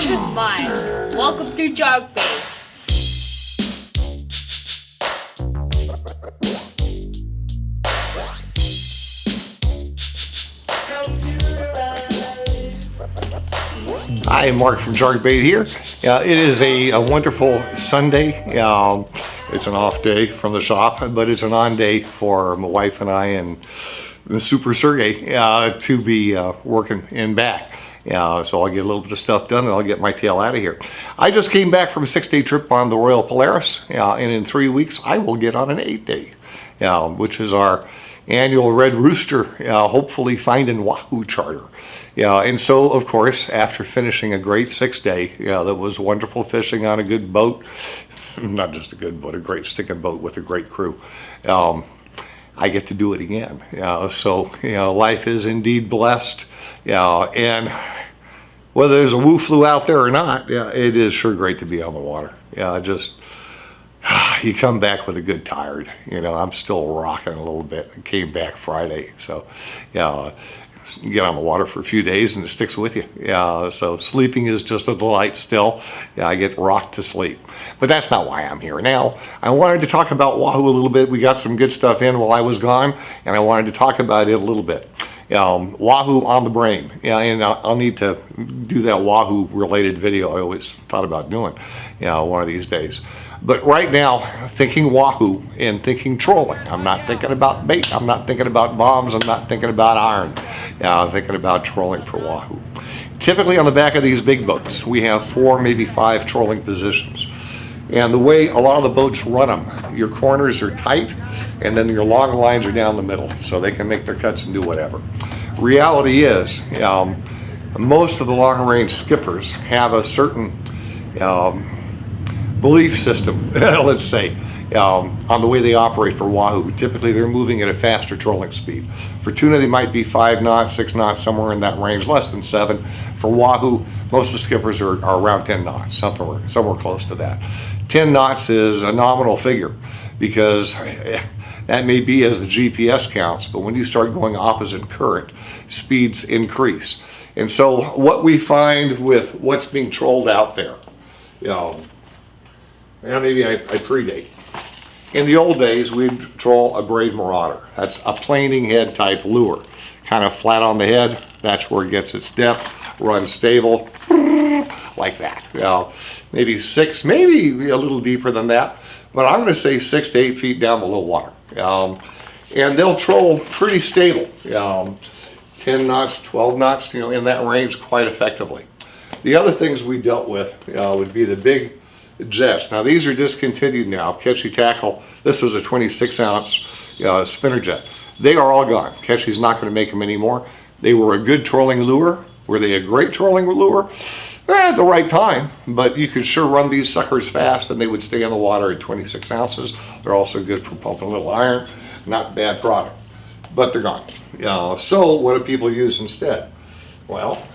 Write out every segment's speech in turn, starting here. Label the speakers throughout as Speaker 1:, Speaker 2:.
Speaker 1: This is mine. Welcome to MagBay.
Speaker 2: Hi, Mark from MagBay here. It is a wonderful Sunday. It's an off day from the shop, but it's an on day for my wife and I and the Super Sergey to be working in back. So I'll get a little bit of stuff done and I'll get my tail out of here. I just came back from a 6-day trip on the Royal Polaris, and in 3 weeks I will get on an 8-day, which is our annual Red Rooster, hopefully finding Wahoo charter. And so, of course, after finishing a great 6-day, that was wonderful fishing on a good boat, not just a good boat, a great sticking boat with a great crew, I get to do it again. So, life is indeed blessed. And whether there's a woo flu out there or not, it is sure great to be on the water. Just you come back with a good tired. I'm still rocking a little bit. I came back Friday, so you get on the water for a few days and it sticks with you. So sleeping is just a delight still. I get rocked to sleep. But that's not why I'm here. Now, I wanted to talk about Wahoo a little bit. We got some good stuff in while I was gone, and I wanted to talk about it a little bit. Wahoo on the brain. And I'll need to do that Wahoo related video I always thought about doing, one of these days. But right now, thinking Wahoo and thinking trolling. I'm not thinking about bait. I'm not thinking about bombs. I'm not thinking about iron. I'm thinking about trolling for Wahoo. Typically on the back of these big boats, we have 4, maybe 5 trolling positions. And the way a lot of the boats run them, your corners are tight, and then your long lines are down the middle, so they can make their cuts and do whatever. Reality is, most of the long-range skippers have a certain belief system, let's say, on the way they operate for Wahoo. Typically they're moving at a faster trolling speed. For tuna they might be 5 knots, 6 knots, somewhere in that range, less than 7. For Wahoo, most of the skippers are around 10 knots, somewhere close to that. 10 knots is a nominal figure because that may be as the GPS counts, but when you start going opposite current, speeds increase. And so what we find with what's being trolled out there, maybe I predate. In the old days, we'd troll a braid marauder. That's a planing head type lure. Kind of flat on the head, that's where it gets its depth, runs stable, like that. Maybe 6, maybe a little deeper than that, but I'm gonna say 6 to 8 feet down below water. And they'll troll pretty stable. 10 knots, 12 knots, in that range quite effectively. The other things we dealt with would be the big jets. Now these are discontinued now. Ketchy Tackle, this was a 26-ounce spinner jet. They are all gone. Ketchy's not going to make them anymore. They were a good trolling lure. Were they a great trolling lure? At the right time, but you could sure run these suckers fast and they would stay in the water at 26 ounces. They're also good for pumping a little iron. Not bad product, but they're gone. So what do people use instead? Well,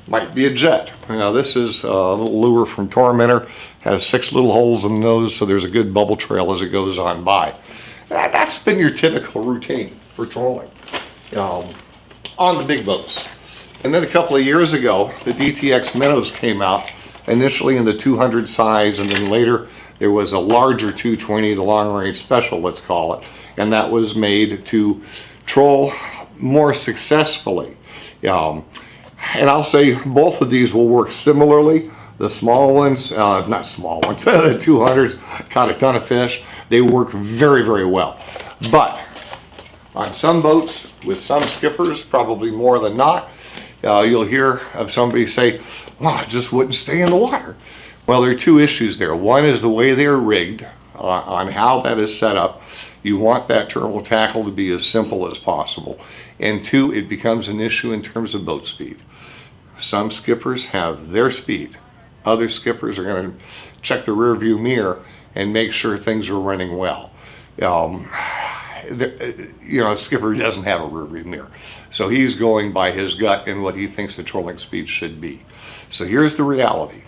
Speaker 2: might be a jet. This is a little lure from Tormentor. Has 6 little holes in the nose, so there's a good bubble trail as it goes on by. That's been your typical routine for trolling on the big boats. And then a couple of years ago, the DTX minnows came out, initially in the 200 size, and then later there was a larger 220, the long range special, let's call it, and that was made to troll more successfully. And I'll say both of these will work similarly. The small ones, not small ones, the 200s caught a ton of fish. They work very, very well. But on some boats with some skippers, probably more than not, you'll hear of somebody say, well, it just wouldn't stay in the water. Well, there are 2 issues there. One is the way they're rigged, on how that is set up. You want that turtle tackle to be as simple as possible. And 2, it becomes an issue in terms of boat speed. Some skippers have their speed. Other skippers are going to check the rear view mirror and make sure things are running well. A skipper doesn't have a rear view mirror. So he's going by his gut and what he thinks the trolling speed should be. So here's the reality.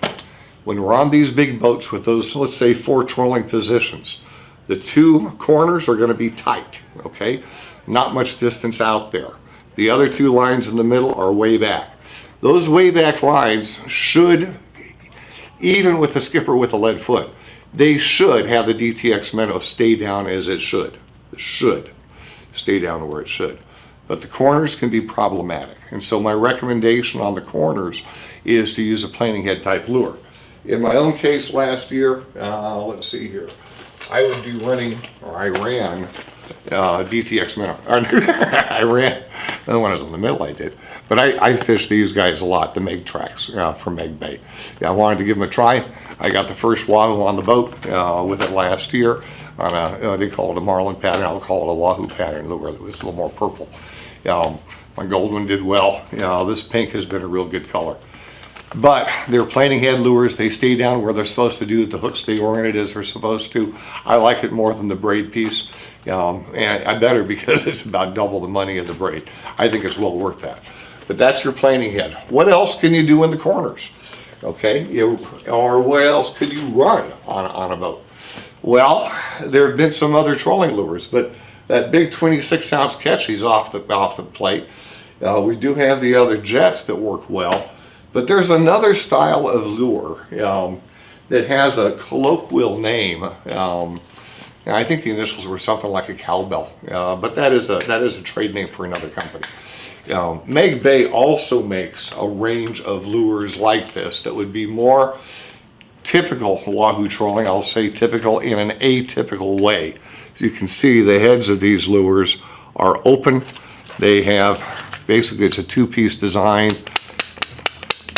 Speaker 2: When we're on these big boats with those, let's say 4 trolling positions, the 2 corners are going to be tight, okay? Not much distance out there. The other 2 lines in the middle are way back. Those way back lines should, even with the skipper with a lead foot, they should have the DTX minnow stay down as it should. It should stay down where it should. But the corners can be problematic. And so my recommendation on the corners is to use a planing head type lure. In my own case last year, let's see here, I would be running, or I ran DTX minnow. I ran, the one was in the middle I did. But I fished these guys a lot, the Meg tracks from MagBay. I wanted to give them a try. I got the first Wahoo on the boat with it last year on a, they call it a marlin pattern, I'll call it a Wahoo pattern lure that was a little more purple. My gold one did well. This pink has been a real good color. But they're planing head lures. They stay down where they're supposed to do. The hooks stay oriented as they're supposed to. I like it more than the braid piece. And I better because it's about double the money of the braid. I think it's well worth that. But that's your planing head. What else can you do in the corners? Okay, or what else could you run on a boat? Well, there have been some other trolling lures, but that big 26-ounce catchy's off the plate. We do have the other jets that work well. But there's another style of lure that has a colloquial name. I think the initials were something like a cowbell, but that is a trade name for another company. MagBay also makes a range of lures like this that would be more typical Wahoo trolling. I'll say typical in an atypical way. As you can see, the heads of these lures are open. They have, basically it's a two-piece design.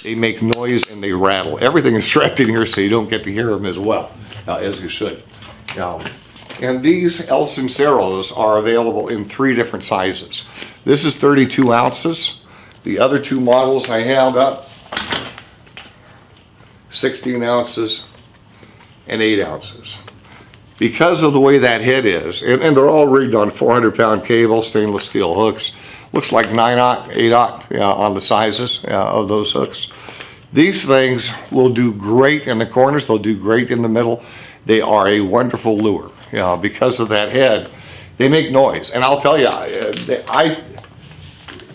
Speaker 2: They make noise and they rattle. Everything is trapped in here so you don't get to hear them as well as you should. And these El Sinceros are available in 3 different sizes. This is 32 ounces. The other 2 models I have up, 16 ounces and 8 ounces. Because of the way that head is, and they're all rigged on 400-pound cable, stainless steel hooks. Looks like 9/0, 8/0 on the sizes of those hooks. These things will do great in the corners. They'll do great in the middle. They are a wonderful lure. Because of that head, they make noise. And I'll tell you,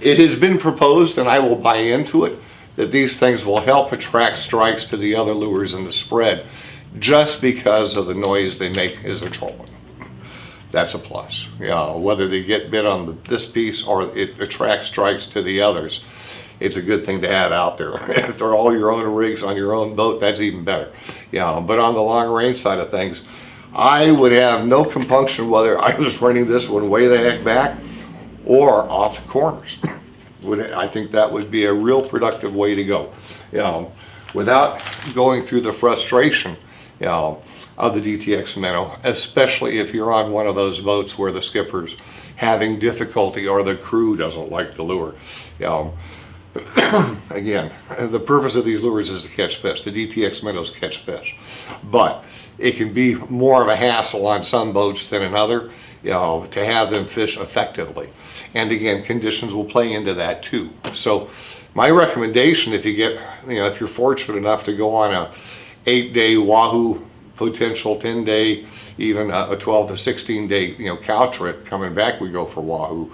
Speaker 2: it has been proposed, and I will buy into it, that these things will help attract strikes to the other lures in the spread just because of the noise they make as they're trolling. That's a plus. Whether they get bit on this piece or it attracts strikes to the others, it's a good thing to have out there. If they're all your own rigs on your own boat, that's even better. But on the long range side of things, I would have no compunction whether I was running this one way the heck back or off the corners. I think that would be a real productive way to go. Without going through the frustration of the DTX minnow, especially if you're on one of those boats where the skipper's having difficulty or the crew doesn't like the lure. Again, the purpose of these lures is to catch fish. The DTX minnows catch fish. But it can be more of a hassle on some boats than another, to have them fish effectively. And again, conditions will play into that too. So my recommendation, if you get, if you're fortunate enough to go on a 8-day Wahoo, potential 10-day, even a 12 to 16-day, cow trip, coming back we go for Wahoo.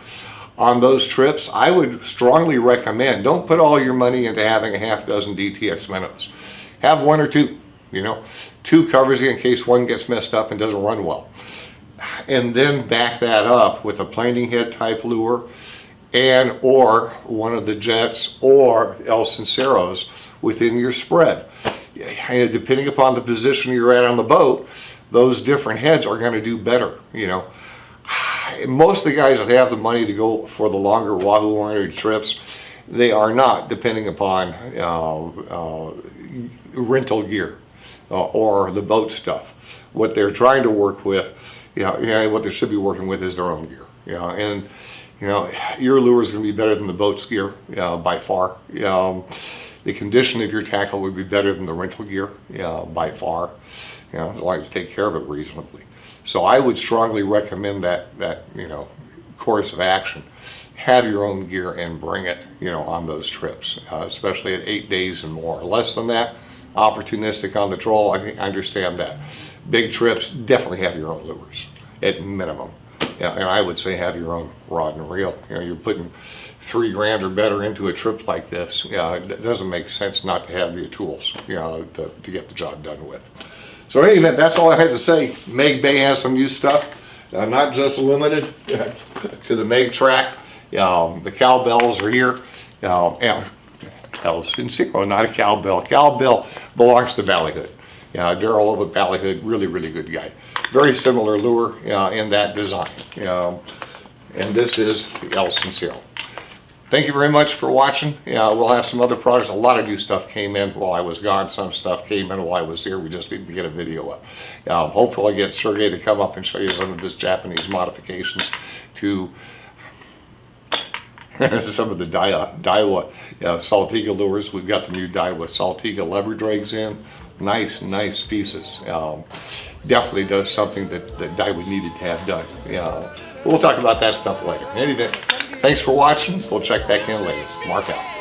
Speaker 2: On those trips, I would strongly recommend, don't put all your money into having a half dozen DTX minnows. Have 1 or 2, 2 covers you in case one gets messed up and doesn't run well. And then back that up with a planing head type lure and or one of the jets or El Sinceros within your spread. And depending upon the position you're at on the boat, those different heads are going to do better. Most of the guys that have the money to go for the longer Wahoo oriented trips, they are not depending upon rental gear or the boat stuff. What they're trying to work with, what they should be working with is their own gear. And your lure is going to be better than the boat's gear by far. The condition of your tackle would be better than the rental gear by far. As long as you take care of it reasonably. So I would strongly recommend that course of action. Have your own gear and bring it on those trips, especially at 8 days and more. Less than that, opportunistic on the troll, I understand that. Big trips, definitely have your own lures at minimum. Yeah, and I would say have your own rod and reel. You know, you're putting $3 grand or better into a trip like this. Yeah, it doesn't make sense not to have the tools, you know, to get the job done with. So in any event, that's all I had to say. MagBay has some new stuff, not just limited to the Mag track. The cowbells are here. And El Sincero, not a cowbell. Cowbell belongs to Ballyhood. Daryl over at Ballyhood, really, really good guy. Very similar lure in that design. And this is the El Sincero. Thank you very much for watching. We'll have some other products. A lot of new stuff came in while I was gone. Some stuff came in while I was here. We just didn't get a video up. Hopefully I get Sergey to come up and show you some of his Japanese modifications to some of the Daiwa Saltiga lures. We've got the new Daiwa Saltiga lever drags in. Nice pieces. Definitely does something that Daiwa needed to have done. We'll talk about that stuff later. In any event, thanks for watching. We'll check back in later. Mark out.